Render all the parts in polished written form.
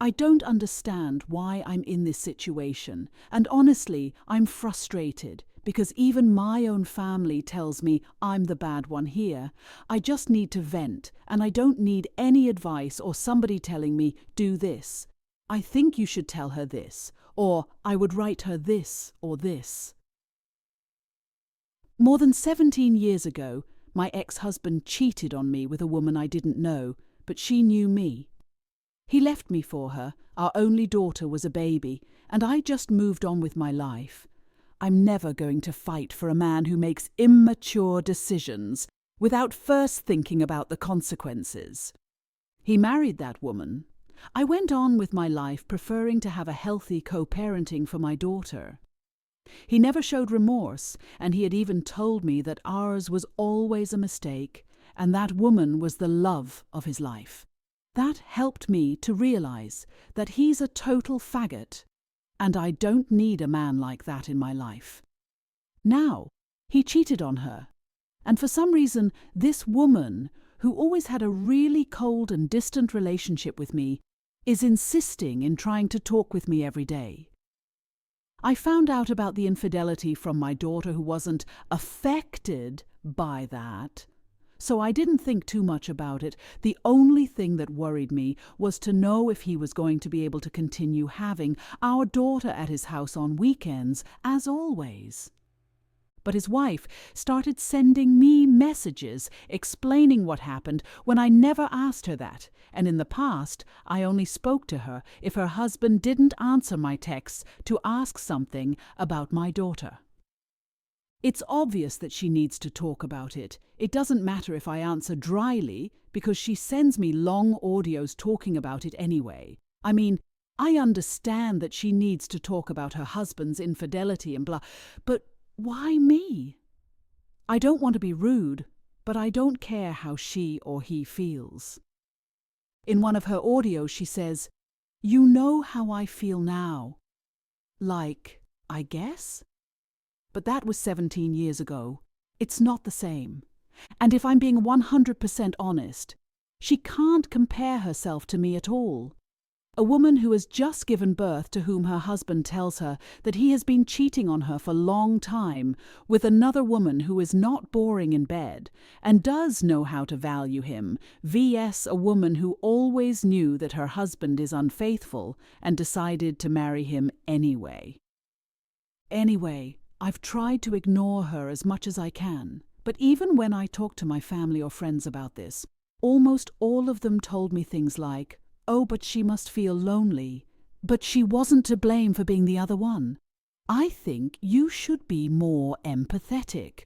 I don't understand why I'm in this situation, and honestly, I'm frustrated because even my own family tells me I'm the bad one here. I just need to vent, and I don't need any advice or somebody telling me, do this. I think you should tell her this, or I would write her this or this. More than 17 years ago, my ex-husband cheated on me with a woman I didn't know, but she knew me. He left me for her, our only daughter was a baby, and I just moved on with my life. I'm never going to fight for a man who makes immature decisions without first thinking about the consequences. He married that woman. I went on with my life preferring to have a healthy co-parenting for my daughter. He never showed remorse, and he had even told me that ours was always a mistake, and that woman was the love of his life. That helped me to realize that he's a total faggot, and I don't need a man like that in my life. Now, he cheated on her, and for some reason, this woman, who always had a really cold and distant relationship with me, is insisting in trying to talk with me every day. I found out about the infidelity from my daughter, who wasn't affected by that, so I didn't think too much about it. The only thing that worried me was to know if he was going to be able to continue having our daughter at his house on weekends, as always. But his wife started sending me messages explaining what happened when I never asked her that, and in the past I only spoke to her if her husband didn't answer my texts to ask something about my daughter. It's obvious that she needs to talk about it. It doesn't matter if I answer dryly, because she sends me long audios talking about it anyway. I mean, I understand that she needs to talk about her husband's infidelity and blah, but why me? I don't want to be rude, but I don't care how she or he feels. In one of her audios she says, "You know how I feel now." Like, I guess? But that was 17 years ago. It's not the same. And if I'm being 100% honest, she can't compare herself to me at all. A woman who has just given birth, to whom her husband tells her that he has been cheating on her for a long time with another woman who is not boring in bed and does know how to value him, vs. a woman who always knew that her husband is unfaithful and decided to marry him anyway. Anyway, I've tried to ignore her as much as I can, but even when I talk to my family or friends about this, almost all of them told me things like, "Oh, but she must feel lonely. But she wasn't to blame for being the other one." I think you should be more empathetic.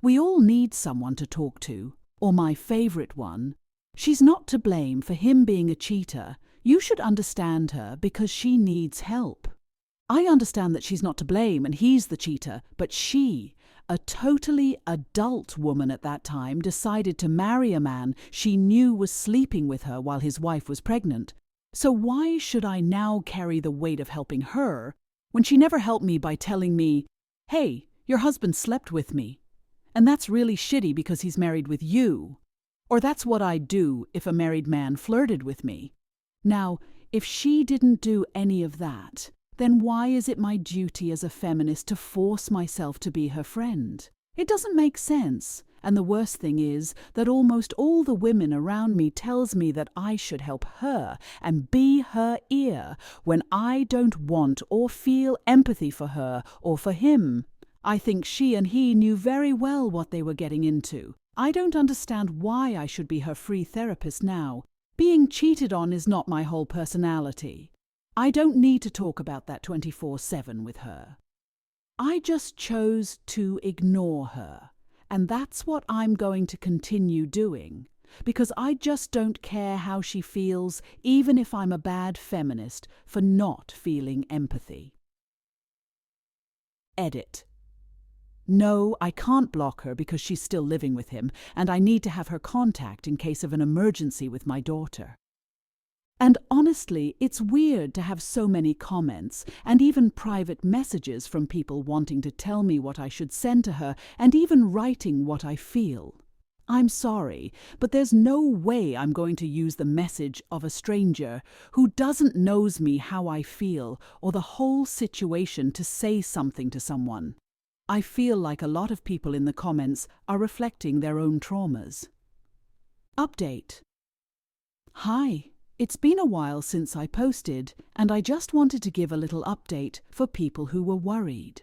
We all need someone to talk to, or my favourite one. She's not to blame for him being a cheater. You should understand her because she needs help. I understand that she's not to blame and he's the cheater, but she, a totally adult woman at that time, decided to marry a man she knew was sleeping with her while his wife was pregnant. So why should I now carry the weight of helping her when she never helped me by telling me, "Hey, your husband slept with me, and that's really shitty because he's married with you," or "That's what I'd do if a married man flirted with me." Now, if she didn't do any of that, then why is it my duty as a feminist to force myself to be her friend? It doesn't make sense. And the worst thing is that almost all the women around me tells me that I should help her and be her ear when I don't want or feel empathy for her or for him. I think she and he knew very well what they were getting into. I don't understand why I should be her free therapist now. Being cheated on is not my whole personality. I don't need to talk about that 24/7 with her. I just chose to ignore her, and that's what I'm going to continue doing, because I just don't care how she feels, even if I'm a bad feminist for not feeling empathy. Edit. No, I can't block her because she's still living with him, and I need to have her contact in case of an emergency with my daughter. And honestly, it's weird to have so many comments and even private messages from people wanting to tell me what I should send to her and even writing what I feel. I'm sorry, but there's no way I'm going to use the message of a stranger who doesn't knows me how I feel or the whole situation to say something to someone. I feel like a lot of people in the comments are reflecting their own traumas. Update. Hi, it's been a while since I posted, and I just wanted to give a little update for people who were worried.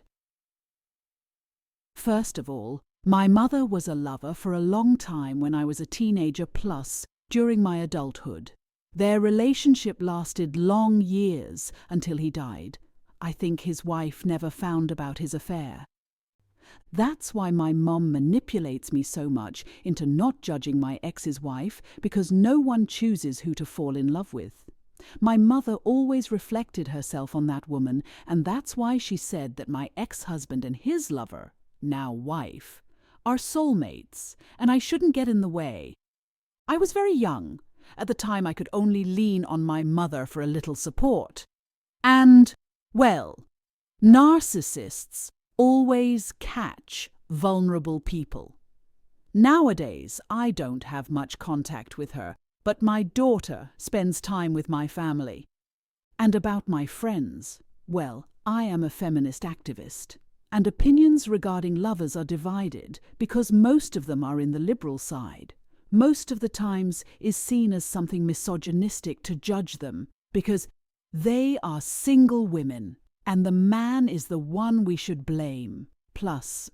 First of all, my mother was a lover for a long time when I was a teenager plus during my adulthood. Their relationship lasted long years until he died. I think his wife never found about his affair. That's why my mum manipulates me so much into not judging my ex's wife, because no one chooses who to fall in love with. My mother always reflected herself on that woman, and that's why she said that my ex-husband and his lover, now wife, are soulmates, and I shouldn't get in the way. I was very young. At the time I could only lean on my mother for a little support. And, well, narcissists always catch vulnerable people. Nowadays, I don't have much contact with her, but my daughter spends time with my family. And about my friends, well, I am a feminist activist, and opinions regarding lovers are divided because most of them are in the liberal side. Most of the times is seen as something misogynistic to judge them because they are single women. And the man is the one we should blame. Plus,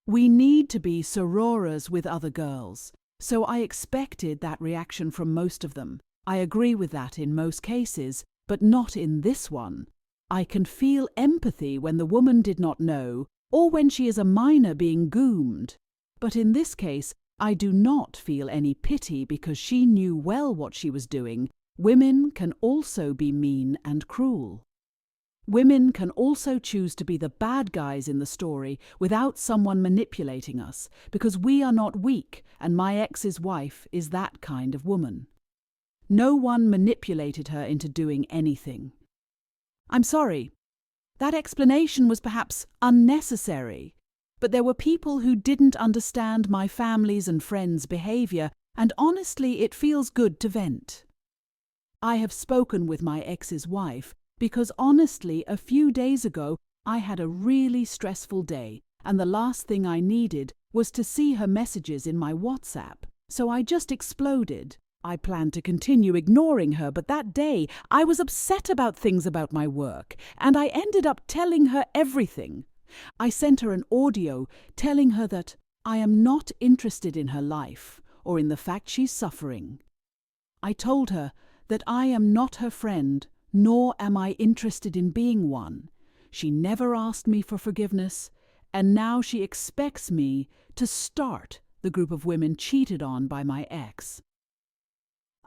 we need to be sororas with other girls, so I expected that reaction from most of them. I agree with that in most cases, but not in this one. I can feel empathy when the woman did not know, or when she is a minor being groomed. But in this case, I do not feel any pity because she knew well what she was doing. Women can also be mean and cruel. Women can also choose to be the bad guys in the story without someone manipulating us, because we are not weak, and my ex's wife is that kind of woman. No one manipulated her into doing anything. I'm sorry. That explanation was perhaps unnecessary, but there were people who didn't understand my family's and friends' behavior, and honestly, it feels good to vent. I have spoken with my ex's wife, because honestly, a few days ago, I had a really stressful day, and the last thing I needed was to see her messages in my WhatsApp. So I just exploded. I planned to continue ignoring her, but that day I was upset about things about my work, and I ended up telling her everything. I sent her an audio telling her that I am not interested in her life or in the fact she's suffering. I told her that I am not her friend, nor am I interested in being one. She never asked me for forgiveness, and now she expects me to start the group of women cheated on by my ex.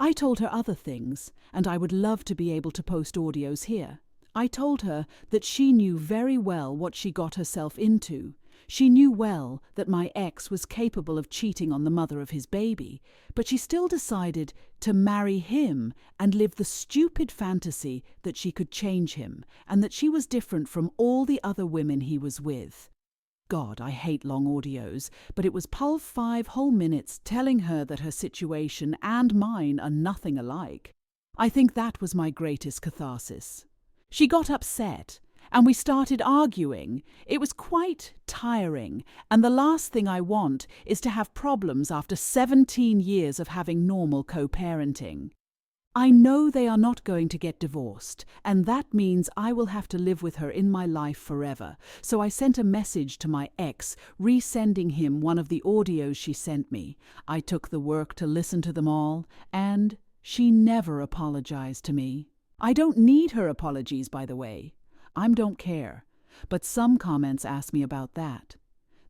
I told her other things, and I would love to be able to post audios here. I told her that she knew very well what she got herself into. She knew well that my ex was capable of cheating on the mother of his baby, but she still decided to marry him and live the stupid fantasy that she could change him and that she was different from all the other women he was with. God, I hate long audios, but it was 5 whole minutes telling her that her situation and mine are nothing alike. I think that was my greatest catharsis. She got upset, and we started arguing. It was quite tiring, and the last thing I want is to have problems after 17 years of having normal co-parenting. I know they are not going to get divorced, and that means I will have to live with her in my life forever. So I sent a message to my ex, resending him one of the audios she sent me. I took the work to listen to them all, and she never apologized to me. I don't need her apologies, by the way. I don't care, but some comments asked me about that.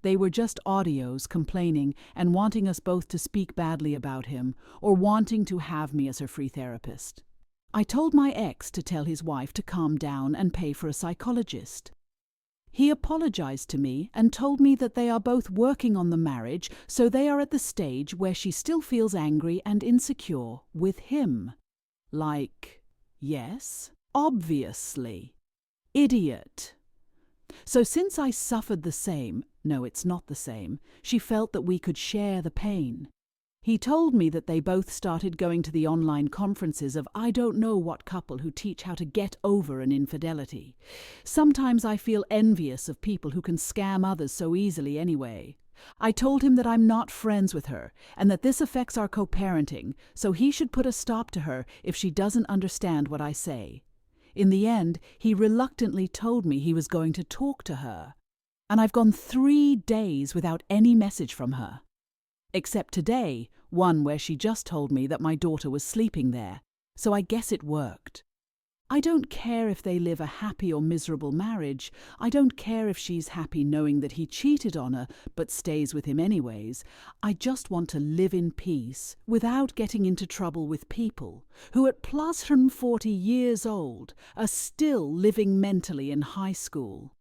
They were just audios complaining and wanting us both to speak badly about him or wanting to have me as her free therapist. I told my ex to tell his wife to calm down and pay for a psychologist. He apologized to me and told me that they are both working on the marriage, so they are at the stage where she still feels angry and insecure with him. Like, yes, obviously. Idiot. So since I suffered the same, no, it's not the same, she felt that we could share the pain. He told me that they both started going to the online conferences of I don't know what couple who teach how to get over an infidelity. Sometimes I feel envious of people who can scam others so easily anyway. I told him that I'm not friends with her and that this affects our co-parenting, so he should put a stop to her if she doesn't understand what I say. In the end, he reluctantly told me he was going to talk to her. And I've gone 3 days without any message from her. Except today, one where she just told me that my daughter was sleeping there, so I guess it worked. I don't care if they live a happy or miserable marriage. I don't care if she's happy knowing that he cheated on her but stays with him anyways. I just want to live in peace without getting into trouble with people who at plus 40 years old are still living mentally in high school.